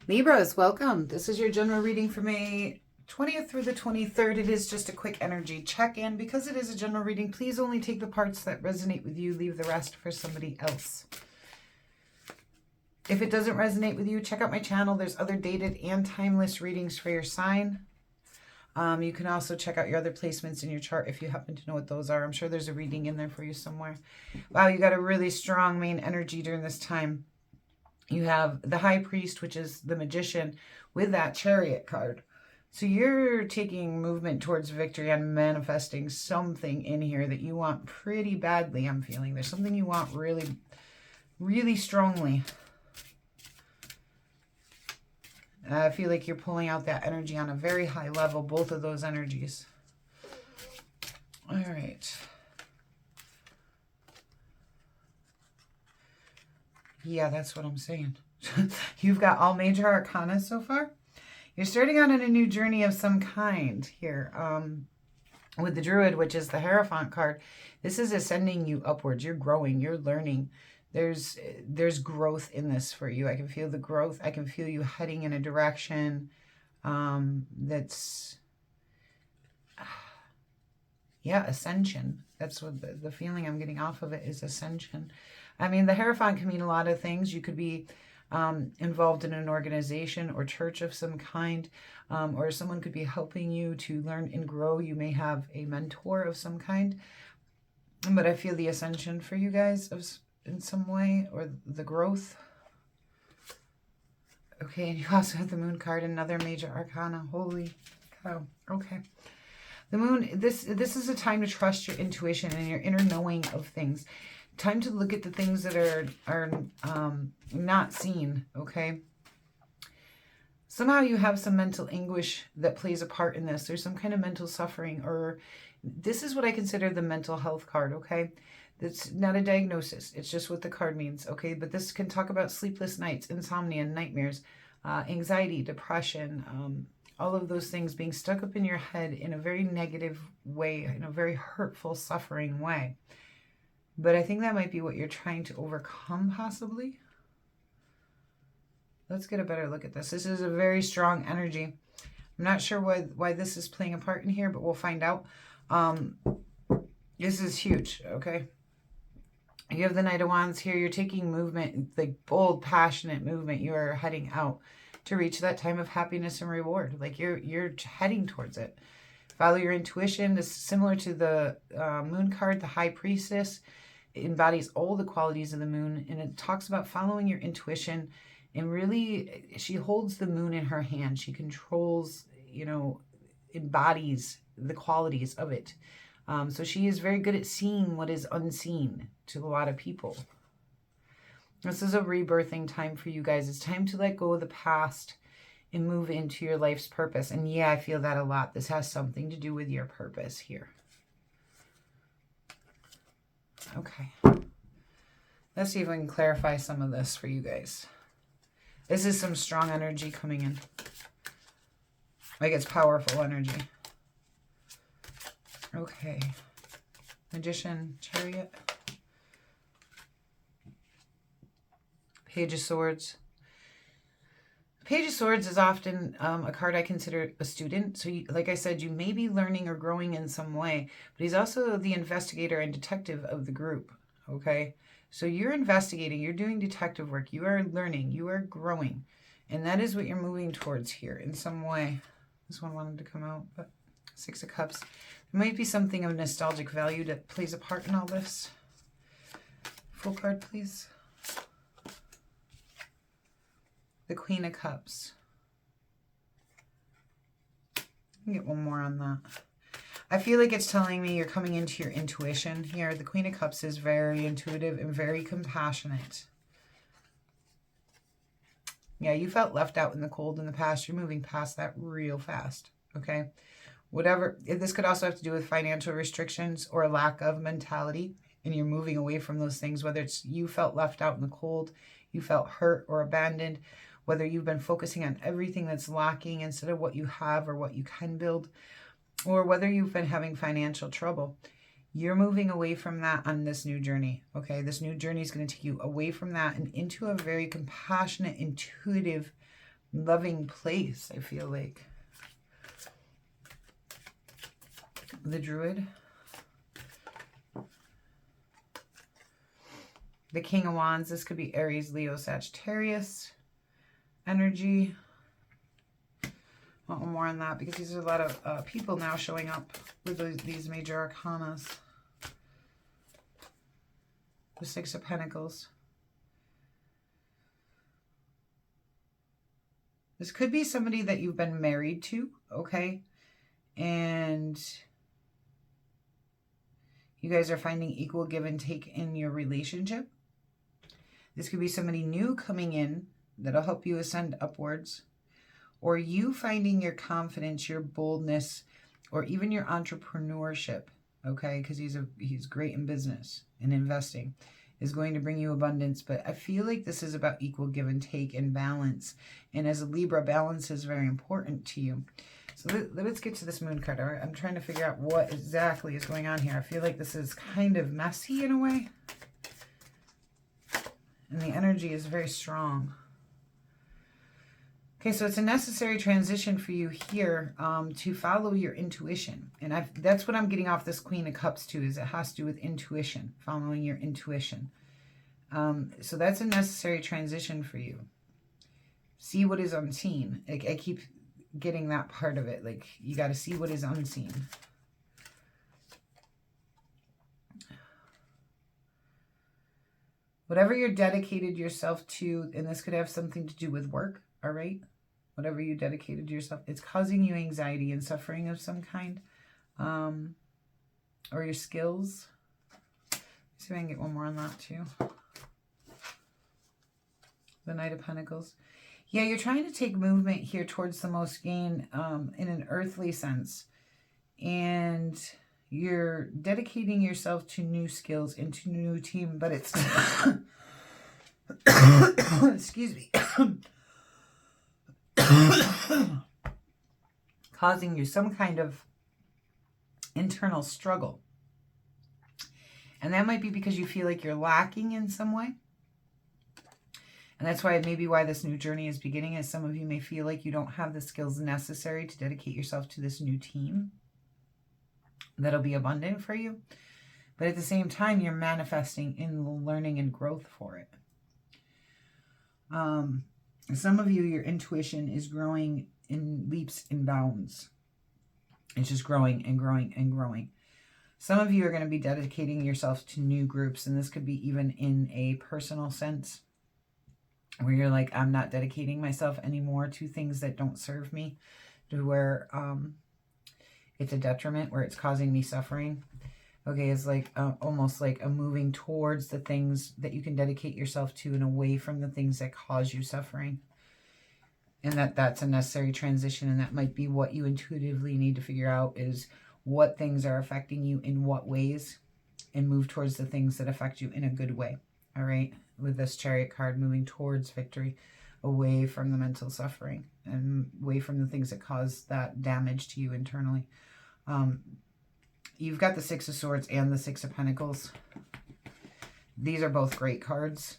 Libras, welcome. This is your general reading for May 20th through the 23rd. It is just a quick energy check-in. Because it is a general reading, please only take the parts that resonate with you. Leave the rest for somebody else. If it doesn't resonate with you, check out my channel. There's other dated and timeless readings for your sign. You can also check out your other placements in your chart if you happen to know what those are. I'm sure there's a reading in there for you somewhere. Wow, you got a really strong main energy during this time. You have the High Priest, which is the Magician, with that Chariot card. So you're taking movement towards victory and manifesting something in here that you want pretty badly, I'm feeling. There's something you want really, really strongly. I feel like you're pulling out that energy on a very high level, both of those energies. All right. Yeah, that's what I'm saying. You've got all major arcana so far. You're starting out on a new journey of some kind here. With the Druid, which is the Hierophant card, this is ascending you upwards. You're growing. You're learning. There's growth in this for you. I can feel the growth. I can feel you heading in a direction that's... yeah, ascension. That's what the feeling I'm getting off of it is, ascension. I mean, the Hierophant can mean a lot of things. You could be involved in an organization or church of some kind, or someone could be helping you to learn and grow. You may have a mentor of some kind. But I feel the ascension for you guys in some way, or the growth. Okay, and you also have the Moon card, another major arcana. Holy cow. Okay. The Moon, this is a time to trust your intuition and your inner knowing of things. Time to look at the things that are not seen, okay? Somehow you have some mental anguish that plays a part in this. There's some kind of mental suffering, or this is what I consider the mental health card, okay? It's not a diagnosis. It's just what the card means, okay? But this can talk about sleepless nights, insomnia, nightmares, anxiety, depression, all of those things being stuck up in your head in a very negative way, in a very hurtful, suffering way. But I think that might be what you're trying to overcome, possibly. Let's get a better look at this. This is a very strong energy. I'm not sure why this is playing a part in here, but we'll find out. This is huge, okay? You have the Knight of Wands here. You're taking movement, like bold, passionate movement. You are heading out to reach that time of happiness and reward. Like you're heading towards it. Follow your intuition. This is similar to the Moon card, the High Priestess. It embodies all the qualities of the Moon, and it talks about following your intuition. And really, she holds the Moon in her hand. She controls, embodies the qualities of it. So she is very good at seeing what is unseen to a lot of people. This is a rebirthing time for you guys. It's time to let go of the past and move into your life's purpose. And yeah, I feel that a lot. This has something to do with your purpose here. Okay. Let's see if we can clarify some of this for you guys. This is some strong energy coming in. Like it's powerful energy. Okay. Magician, Chariot. Page of Swords. Page of Swords is often a card I consider a student. So like I said, you may be learning or growing in some way, but he's also the investigator and detective of the group, okay? So you're investigating, you're doing detective work, you are learning, you are growing, and that is what you're moving towards here in some way. This one wanted to come out, but Six of Cups. There might be something of nostalgic value that plays a part in all this. Full card, please. The Queen of Cups. Get one more on that. I feel like it's telling me you're coming into your intuition here. The Queen of Cups is very intuitive and very compassionate. Yeah, you felt left out in the cold in the past. You're moving past that real fast, okay? Whatever. This could also have to do with financial restrictions or a lack of mentality, and you're moving away from those things, whether it's you felt left out in the cold, you felt hurt or abandoned, whether you've been focusing on everything that's lacking instead of what you have or what you can build, or whether you've been having financial trouble. You're moving away from that on this new journey, okay? This new journey is going to take you away from that and into a very compassionate, intuitive loving place, I feel like. The Druid. The King of Wands. This could be Aries, Leo, Sagittarius energy. Want more on that because these are a lot of people now showing up with these major arcanas. The Six of Pentacles. This could be somebody that you've been married to, okay? And you guys are finding equal give and take in your relationship. This could be somebody new coming in that'll help you ascend upwards. Or you finding your confidence, your boldness, or even your entrepreneurship, okay? Because he's great in business and investing, is going to bring you abundance. But I feel like this is about equal give and take and balance. And as a Libra, balance is very important to you. So let's get to this moon card. All right? I'm trying to figure out what exactly is going on here. I feel like this is kind of messy in a way. And the energy is very strong. Okay, so it's a necessary transition for you here to follow your intuition. And that's what I'm getting off this Queen of Cups too, is it has to do with intuition, following your intuition. So that's a necessary transition for you. See what is unseen. I keep getting that part of it. Like, you got to see what is unseen. Whatever you're dedicated yourself to, and this could have something to do with work, all right? Whatever you dedicated to yourself, it's causing you anxiety and suffering of some kind. Or your skills. Let's see if I can get one more on that too. The Knight of Pentacles. Yeah, you're trying to take movement here towards the most gain in an earthly sense. And you're dedicating yourself to new skills and to new team, but it's... excuse me. causing you some kind of internal struggle. And that might be because you feel like you're lacking in some way. And that's why maybe why this new journey is beginning, is some of you may feel like you don't have the skills necessary to dedicate yourself to this new team that'll be abundant for you. But at the same time, you're manifesting in the learning and growth for it. Some of you, your intuition is growing in leaps and bounds. It's just growing and growing and growing. Some of you are going to be dedicating yourself to new groups, and this could be even in a personal sense, where you're like, I'm not dedicating myself anymore to things that don't serve me, to where it's a detriment, where it's causing me suffering. Okay, it's like almost like a moving towards the things that you can dedicate yourself to and away from the things that cause you suffering. And that's a necessary transition, and that might be what you intuitively need to figure out, is what things are affecting you in what ways, and move towards the things that affect you in a good way. All right, with this Chariot card, moving towards victory, away from the mental suffering and away from the things that cause that damage to you internally. You've got the Six of Swords and the Six of Pentacles. These are both great cards.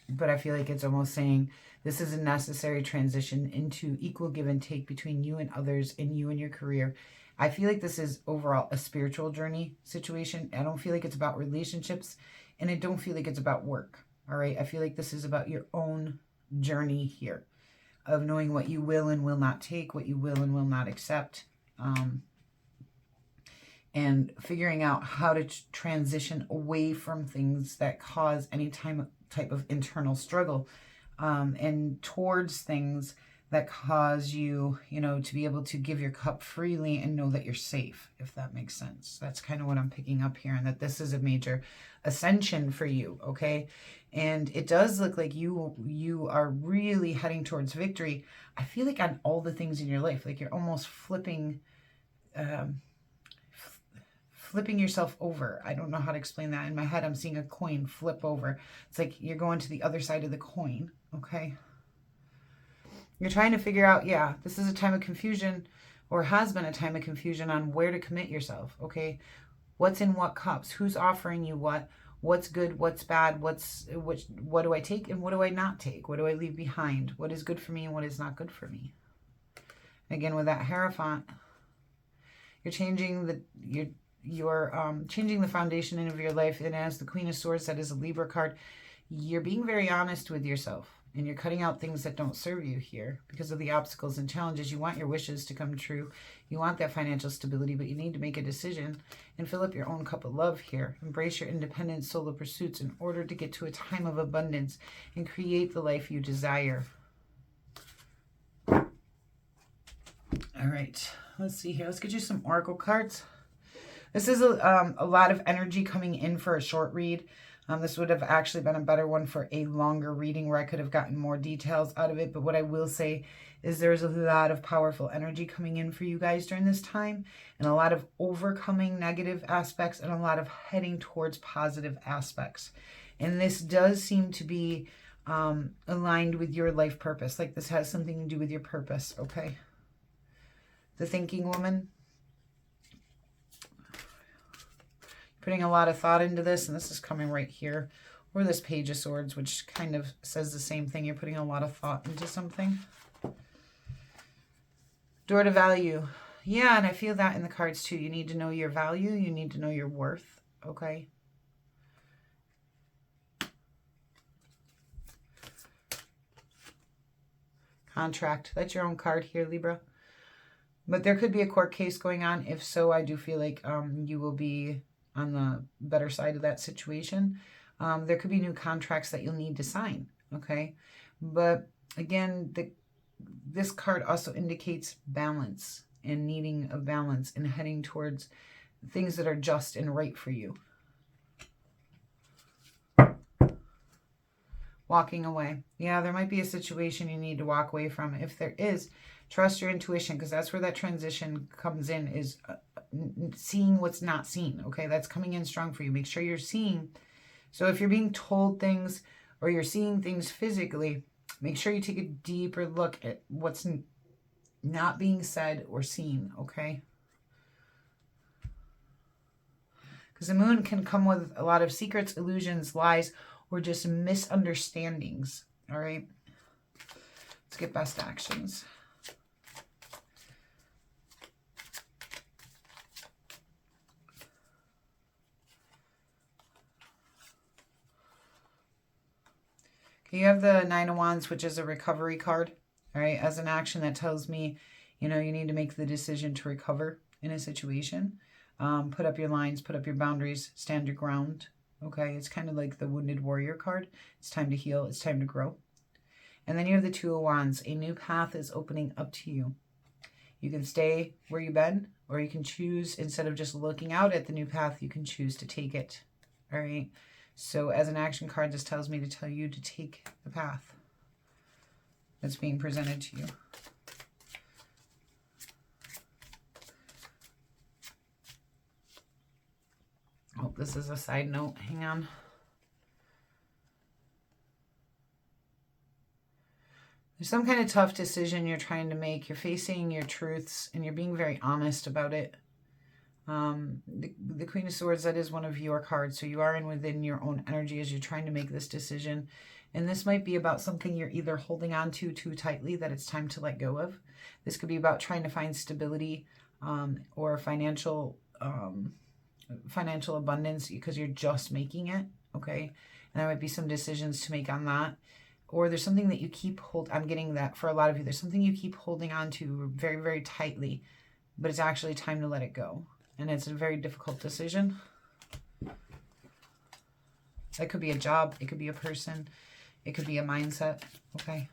But I feel like it's almost saying this is a necessary transition into equal give and take between you and others, and you and your career. I feel like this is overall a spiritual journey situation. I don't feel like it's about relationships, and I don't feel like it's about work. All right. I feel like this is about your own journey here of knowing what you will and will not take, what you will and will not accept. And figuring out how to transition away from things that cause any type of internal struggle, and towards things that cause you, to be able to give your cup freely and know that you're safe, if that makes sense. That's kind of what I'm picking up here, and that this is a major ascension for you, okay? And it does look like you are really heading towards victory. I feel like on all the things in your life, like you're almost flipping yourself over. I don't know how to explain that. In my head, I'm seeing a coin flip over. It's like you're going to the other side of the coin, okay? You're trying to figure out, yeah, this is a time of confusion, or has been a time of confusion on where to commit yourself, okay? What's in what cups? Who's offering you what? What's good, what's bad, what do I take and what do I not take? What do I leave behind? What is good for me and what is not good for me? Again, with that Hierophant, you're changing changing the foundation of your life. And as the Queen of Swords, that is a Libra card, you're being very honest with yourself. And you're cutting out things that don't serve you here because of the obstacles and challenges. You want your wishes to come true. You want that financial stability, but you need to make a decision and fill up your own cup of love here. Embrace your independent solo pursuits in order to get to a time of abundance and create the life you desire. All right, let's see here. Let's get you some oracle cards. This is a lot of energy coming in for a short read. This would have actually been a better one for a longer reading where I could have gotten more details out of it. But what I will say is there's a lot of powerful energy coming in for you guys during this time, and a lot of overcoming negative aspects and a lot of heading towards positive aspects. And this does seem to be aligned with your life purpose. Like this has something to do with your purpose, okay? The thinking woman. Putting a lot of thought into this, and this is coming right here, or this Page of Swords, which kind of says the same thing. You're putting a lot of thought into something. Door to value. Yeah, and I feel that in the cards too. You need to know your value. You need to know your worth, okay? Contract. That's your own card here, Libra. But there could be a court case going on. If so, I do feel like you will be on the better side of that situation. There could be new contracts that you'll need to sign, okay? But again, this card also indicates balance and needing a balance and heading towards things that are just and right for you. Walking away. Yeah, there might be a situation you need to walk away from. If there is, trust your intuition, because that's where that transition comes in, is seeing what's not seen, okay? That's coming in strong for you. Make sure you're seeing. So if you're being told things or you're seeing things physically, make sure you take a deeper look at what's not being said or seen, okay? Because the moon can come with a lot of secrets, illusions, lies, or just misunderstandings, all right? Let's get best actions. You have the Nine of Wands, which is a recovery card, all right? As an action, that tells me, you know, you need to make the decision to recover in a situation. Put up your lines, put up your boundaries, stand your ground, okay? It's kind of like the Wounded Warrior card. It's time to heal. It's time to grow. And then you have the Two of Wands. A new path is opening up to you. You can stay where you've been, or you can choose, instead of just looking out at the new path, you can choose to take it, all right? So as an action card, this tells me to tell you to take the path that's being presented to you. Oh, this is a side note. Hang on. There's some kind of tough decision you're trying to make. You're facing your truths and you're being very honest about it. The Queen of Swords, that is one of your cards. So you are within your own energy as you're trying to make this decision. And this might be about something you're either holding on to too tightly that it's time to let go of. This could be about trying to find stability or financial abundance because you're just making it, okay? And there might be some decisions to make on that. Or there's something that you keep I'm getting that for a lot of you. There's something you keep holding on to very, very tightly, but it's actually time to let it go. And it's a very difficult decision. That could be a job. It could be a person. It could be a mindset. Okay.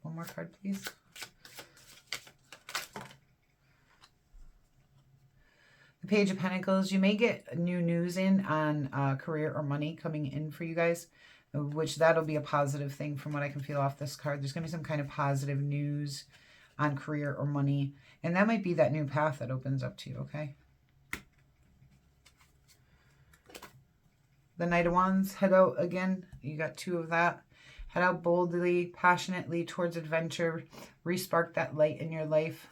One more card, please. The Page of Pentacles. You may get new news in on career or money coming in for you guys, which that'll be a positive thing from what I can feel off this card. There's going to be some kind of positive news on career or money. And that might be that new path that opens up to you, okay? The Knight of Wands, head out again. You got two of that. Head out boldly, passionately towards adventure. Respark that light in your life.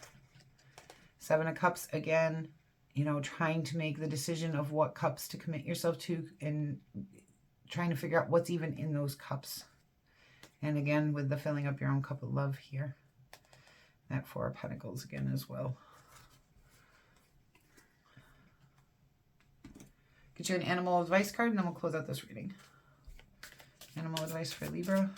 Seven of Cups again. You know, trying to make the decision of what cups to commit yourself to and trying to figure out what's even in those cups. And again, with the filling up your own cup of love here. That Four of Pentacles again as well. Get you an animal advice card and then we'll close out this reading. Animal advice for Libra.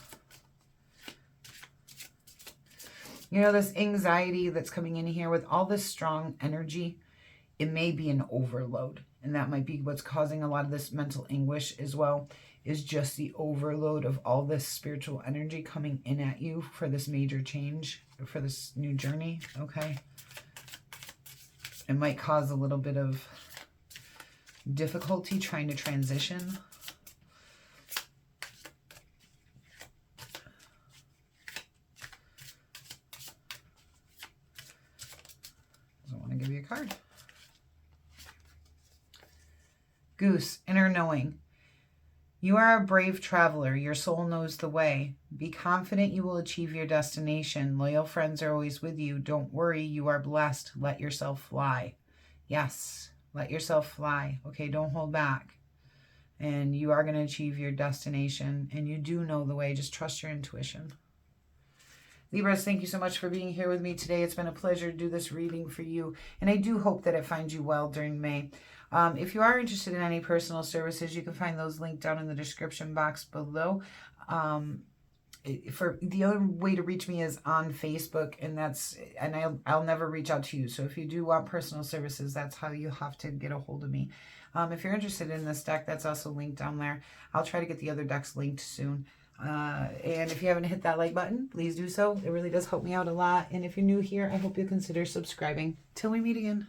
You know, this anxiety that's coming in here with all this strong energy, it may be an overload. And that might be what's causing a lot of this mental anguish as well, is just the overload of all this spiritual energy coming in at you for this major change, for this new journey, okay? It might cause a little bit of difficulty trying to transition. I want to give you a card. Goose, inner knowing. You are a brave traveler. Your soul knows the way. Be confident you will achieve your destination. Loyal friends are always with you. Don't worry, you are blessed. Let yourself fly. Yes, let yourself fly. Okay, don't hold back. And you are going to achieve your destination. And you do know the way. Just trust your intuition. Libras, thank you so much for being here with me today. It's been a pleasure to do this reading for you. And I do hope that it finds you well during May. If you are interested in any personal services, you can find those linked down in the description box below. For the other way to reach me is on Facebook, and I'll never reach out to you. So if you do want personal services, that's how you have to get a hold of me. If you're interested in this deck, that's also linked down there. I'll try to get the other decks linked soon. And if you haven't hit that like button, please do so. It really does help me out a lot. And if you're new here, I hope you consider subscribing. Till we meet again.